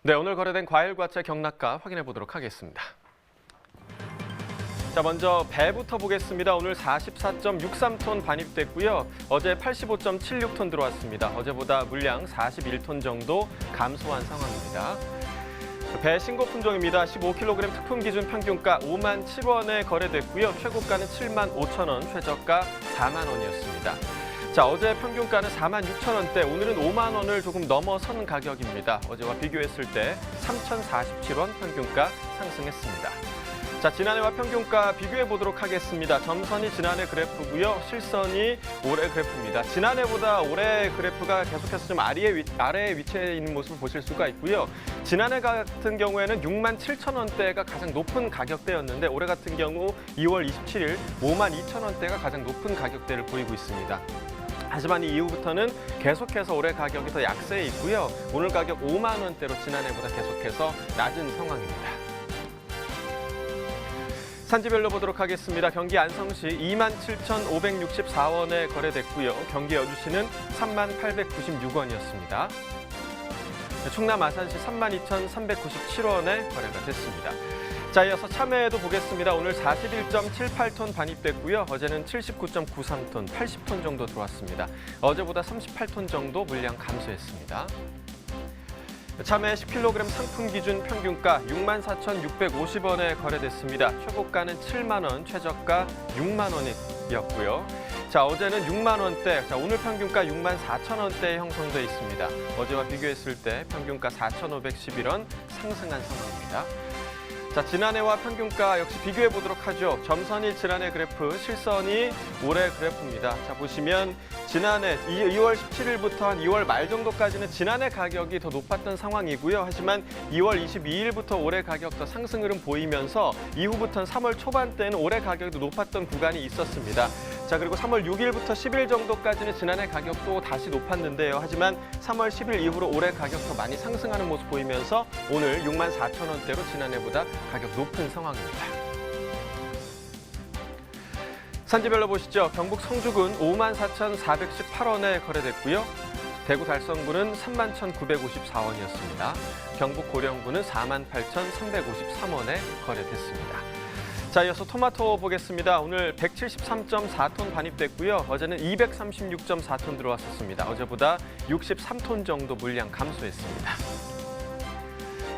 네, 오늘 거래된 과일과채 경락가 확인해 보도록 하겠습니다. 자, 먼저 배부터 보겠습니다. 오늘 44.63톤 반입됐고요. 어제 85.76톤 들어왔습니다. 어제보다 물량 41톤 정도 감소한 상황입니다. 배 신고 품종입니다. 15kg 특품 기준 평균가 5만 7원에 거래됐고요. 최고가는 7만 5천 원, 최저가 4만 원이었습니다. 자, 어제 평균가는 4만 6천 원대, 오늘은 5만 원을 조금 넘어선 가격입니다. 어제와 비교했을 때 3,047원 평균가 상승했습니다. 자, 지난해와 평균가 비교해 보도록 하겠습니다. 점선이 지난해 그래프고요. 실선이 올해 그래프입니다. 지난해보다 올해 그래프가 계속해서 좀 아래에 위치해 있는 모습을 보실 수가 있고요. 지난해 같은 경우에는 6만 7천 원대가 가장 높은 가격대였는데 올해 같은 경우 2월 27일 5만 2천 원대가 가장 높은 가격대를 보이고 있습니다. 하지만 이 이후부터는 계속해서 올해 가격이 더 약세에 있고요. 오늘 가격 5만 원대로 지난해보다 계속해서 낮은 상황입니다. 산지별로 보도록 하겠습니다. 경기 안성시 27,564원에 거래됐고요. 경기 여주시는 3896원이었습니다. 충남 아산시 32,397원에 거래가 됐습니다. 자, 이어서 참외에도 보겠습니다. 오늘 41.78톤 반입됐고요. 어제는 79.93톤, 80톤 정도 들어왔습니다. 어제보다 38톤 정도 물량 감소했습니다. 참외 10kg 상품 기준 평균가 64,650원에 거래됐습니다. 최고가는 7만 원, 최저가 6만 원이었고요. 자, 어제는 6만 원대, 자, 오늘 평균가 6만 4천 원대에 형성돼 있습니다. 어제와 비교했을 때 평균가 4,511원 상승한 상황입니다. 자, 지난해와 평균가 역시 비교해 보도록 하죠. 점선이 지난해 그래프, 실선이 올해 그래프입니다. 자, 보시면 지난해 2월 17일부터 한 2월 말 정도까지는 지난해 가격이 더 높았던 상황이고요. 하지만 2월 22일부터 올해 가격 더 상승 흐름 보이면서 이후부터는 3월 초반대는 올해 가격도 높았던 구간이 있었습니다. 자, 그리고 3월 6일부터 10일 정도까지는 지난해 가격도 다시 높았는데요. 하지만 3월 10일 이후로 올해 가격 더 많이 상승하는 모습 보이면서 오늘 6만 4천 원대로 지난해보다 가격 높은 상황입니다. 산지별로 보시죠. 경북 성주군 54,418원에 거래됐고요. 대구 달성군은 31,954원이었습니다. 경북 고령군은 48,353원에 거래됐습니다. 자, 이어서 토마토 보겠습니다. 오늘 173.4톤 반입됐고요. 어제는 236.4톤 들어왔었습니다. 어제보다 63톤 정도 물량 감소했습니다.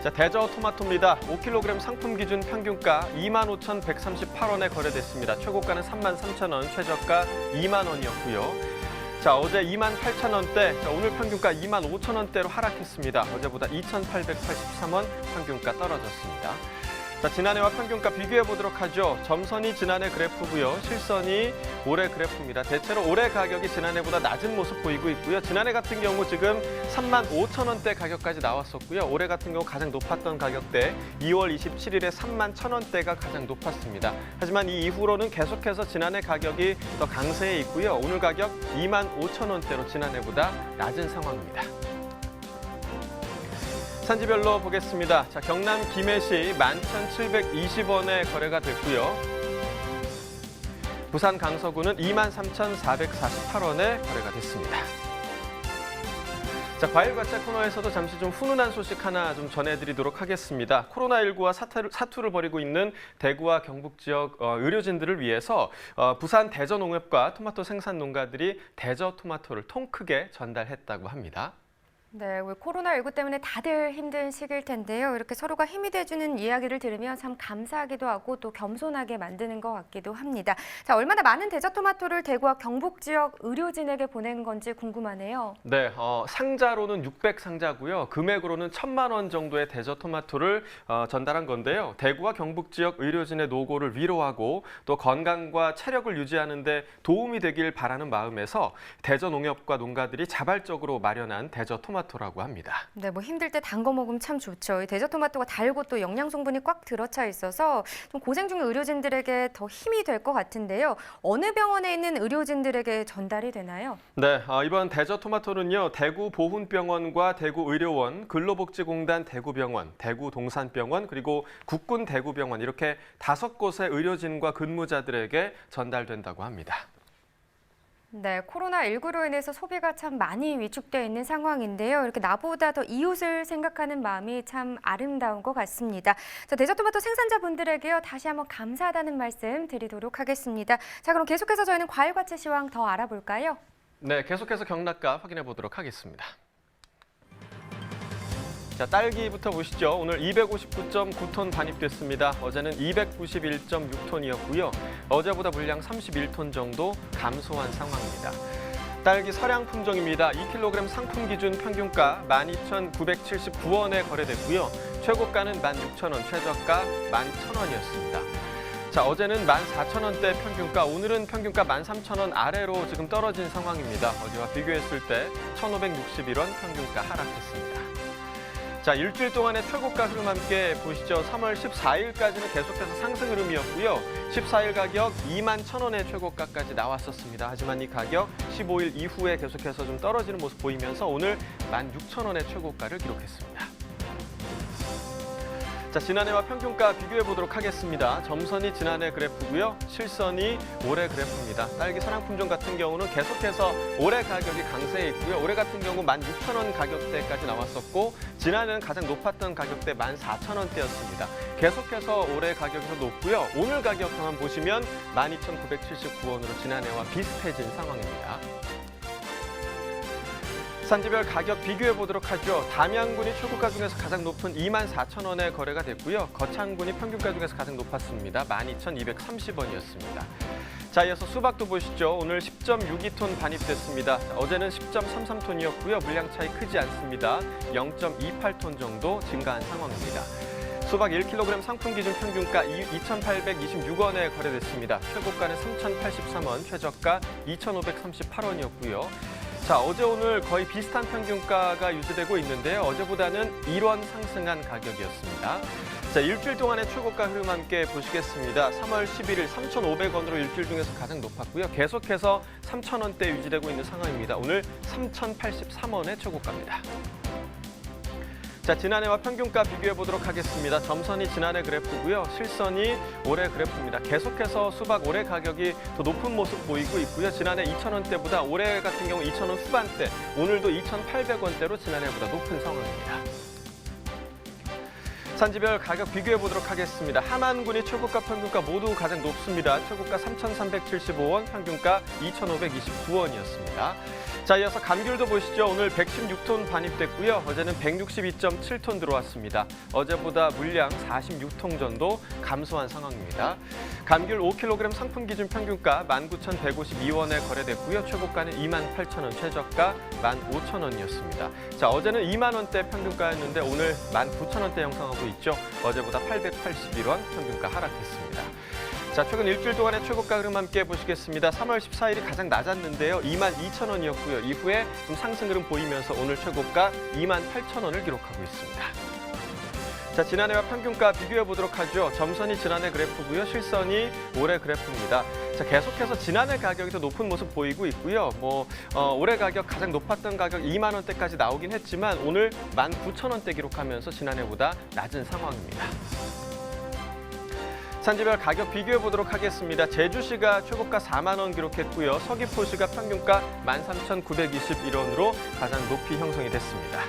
자, 대저 토마토입니다. 5kg 상품 기준 평균가 25,138원에 거래됐습니다. 최고가는 33,000원, 최저가 2만 원이었고요. 자, 어제 28,000원대, 자, 오늘 평균가 25,000원대로 하락했습니다. 어제보다 2,883원 평균가 떨어졌습니다. 자, 지난해와 평균가 비교해 보도록 하죠. 점선이 지난해 그래프고요. 실선이 올해 그래프입니다. 대체로 올해 가격이 지난해보다 낮은 모습 보이고 있고요. 지난해 같은 경우 지금 3만 5천 원대 가격까지 나왔었고요. 올해 같은 경우 가장 높았던 가격대 2월 27일에 3만 1천 원대가 가장 높았습니다. 하지만 이 이후로는 계속해서 지난해 가격이 더 강세에 있고요. 오늘 가격 2만 5천 원대로 지난해보다 낮은 상황입니다. 산지별로 보겠습니다. 자, 경남 김해시 11,720원에 거래가 됐고요. 부산 강서구는 23,448원에 거래가 됐습니다. 자, 과일과채 코너에서도 잠시 좀 훈훈한 소식 하나 좀 전해드리도록 하겠습니다. 코로나19와 사투를 벌이고 있는 대구와 경북 지역 의료진들을 위해서 부산 대저농협과 토마토 생산 농가들이 대저 토마토를 통 크게 전달했다고 합니다. 네, 코로나19 때문에 다들 힘든 시기일 텐데요. 이렇게 서로가 힘이 돼주는 이야기를 들으면 참 감사하기도 하고 또 겸손하게 만드는 것 같기도 합니다. 자, 얼마나 많은 대저토마토를 대구와 경북 지역 의료진에게 보낸 건지 궁금하네요. 네, 상자로는 600상자고요. 금액으로는 1,000만 원 정도의 대저토마토를 전달한 건데요. 대구와 경북 지역 의료진의 노고를 위로하고 또 건강과 체력을 유지하는 데 도움이 되길 바라는 마음에서 대저농협과 농가들이 자발적으로 마련한 대저토마토라고 합니다. 네, 힘들 때 단 거 먹으면 참 좋죠. 이 대저토마토가 달고 또 영양 성분이 꽉 들어차 있어서 좀 고생 중인 의료진들에게 더 힘이 될 것 같은데요. 어느 병원에 있는 의료진들에게 전달이 되나요? 네, 이번 대저토마토는요. 대구 보훈병원과 대구의료원, 근로복지공단 대구병원, 대구동산병원, 그리고 국군 대구병원 이렇게 5곳의 의료진과 근무자들에게 전달된다고 합니다. 네, 코로나19로 인해서 소비가 참 많이 위축되어 있는 상황인데요. 이렇게 나보다 더 이웃을 생각하는 마음이 참 아름다운 것 같습니다. 자, 대저토마토 생산자분들에게요, 다시 한번 감사하다는 말씀 드리도록 하겠습니다. 자, 그럼 계속해서 저희는 과일과채 시황 더 알아볼까요? 네, 계속해서 경락가 확인해 보도록 하겠습니다. 자, 딸기부터 보시죠. 오늘 259.9톤 반입됐습니다. 어제는 291.6톤이었고요. 어제보다 물량 31톤 정도 감소한 상황입니다. 딸기 서량 품종입니다. 2kg 상품 기준 평균가 12,979원에 거래됐고요. 최고가는 16,000원, 최저가 11,000원이었습니다. 자, 어제는 14,000원대 평균가, 오늘은 평균가 13,000원 아래로 지금 떨어진 상황입니다. 어제와 비교했을 때 1,561원 평균가 하락했습니다. 자, 일주일 동안의 최고가 흐름 함께 보시죠. 3월 14일까지는 계속해서 상승 흐름이었고요. 14일 가격 21,000원의 최고가까지 나왔었습니다. 하지만 이 가격 15일 이후에 계속해서 좀 떨어지는 모습 보이면서 오늘 16,000원의 최고가를 기록했습니다. 자, 지난해와 평균가 비교해 보도록 하겠습니다. 점선이 지난해 그래프고요. 실선이 올해 그래프입니다. 딸기 서량 품종 같은 경우는 계속해서 올해 가격이 강세에 있고요. 올해 같은 경우 16,000원 가격대까지 나왔었고 지난해는 가장 높았던 가격대 14,000원대였습니다. 계속해서 올해 가격이 더 높고요. 오늘 가격만 보시면 12,979원으로 지난해와 비슷해진 상황입니다. 산지별 가격 비교해 보도록 하죠. 담양군이 최고가 중에서 가장 높은 24,000원에 거래가 됐고요. 거창군이 평균가 중에서 가장 높았습니다. 12,230원이었습니다. 자, 이어서 수박도 보시죠. 오늘 10.62톤 반입됐습니다. 어제는 10.33톤이었고요. 물량 차이 크지 않습니다. 0.28톤 정도 증가한 상황입니다. 수박 1kg 상품 기준 평균가 2,826원에 거래됐습니다. 최고가는 3,083원, 최저가 2,538원이었고요. 자, 어제 오늘 거의 비슷한 평균가가 유지되고 있는데요. 어제보다는 1원 상승한 가격이었습니다. 자, 일주일 동안의 최고가 흐름 함께 보시겠습니다. 3월 11일 3,500원으로 일주일 중에서 가장 높았고요. 계속해서 3,000원대 유지되고 있는 상황입니다. 오늘 3,083원의 최고가입니다. 자, 지난해와 평균가 비교해 보도록 하겠습니다. 점선이 지난해 그래프고요. 실선이 올해 그래프입니다. 계속해서 수박 올해 가격이 더 높은 모습 보이고 있고요. 지난해 2,000원대보다 올해 같은 경우 2,000원 후반대, 오늘도 2,800원대로 지난해보다 높은 상황입니다. 산지별 가격 비교해 보도록 하겠습니다. 함안군이 최고가 평균가 모두 가장 높습니다. 최고가 3,375원, 평균가 2,529원이었습니다. 자, 이어서 감귤도 보시죠. 오늘 116톤 반입됐고요. 어제는 162.7톤 들어왔습니다. 어제보다 물량 46톤 정도 감소한 상황입니다. 감귤 5kg 상품 기준 평균가 19,152원에 거래됐고요. 최고가는 28,000원, 최저가 15,000원이었습니다. 자, 어제는 2만 원대 평균가였는데 오늘 19,000원대 형성하고 있죠. 어제보다 881원 평균가 하락했습니다. 자, 최근 일주일 동안의 최고가 흐름 함께 보시겠습니다. 3월 14일이 가장 낮았는데요. 22,000원이었고요. 이후에 좀 상승 흐름 보이면서 오늘 최고가 28,000원을 기록하고 있습니다. 자, 지난해와 평균가 비교해 보도록 하죠. 점선이 지난해 그래프고요. 실선이 올해 그래프입니다. 자, 계속해서 지난해 가격이 더 높은 모습 보이고 있고요. 올해 가격 가장 높았던 가격 2만 원대까지 나오긴 했지만 오늘 19,000원대 기록하면서 지난해보다 낮은 상황입니다. 산지별 가격 비교해 보도록 하겠습니다. 제주시가 최고가 4만 원 기록했고요. 서귀포시가 평균가 13,921원으로 가장 높이 형성이 됐습니다.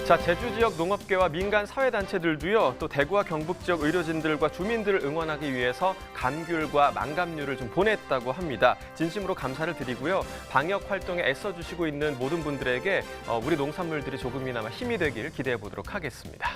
자, 제주 지역 농업계와 민간 사회단체들도요, 또 대구와 경북 지역 의료진들과 주민들을 응원하기 위해서 감귤과 망감류를 좀 보냈다고 합니다. 진심으로 감사를 드리고요. 방역 활동에 애써주시고 있는 모든 분들에게 우리 농산물들이 조금이나마 힘이 되길 기대해 보도록 하겠습니다.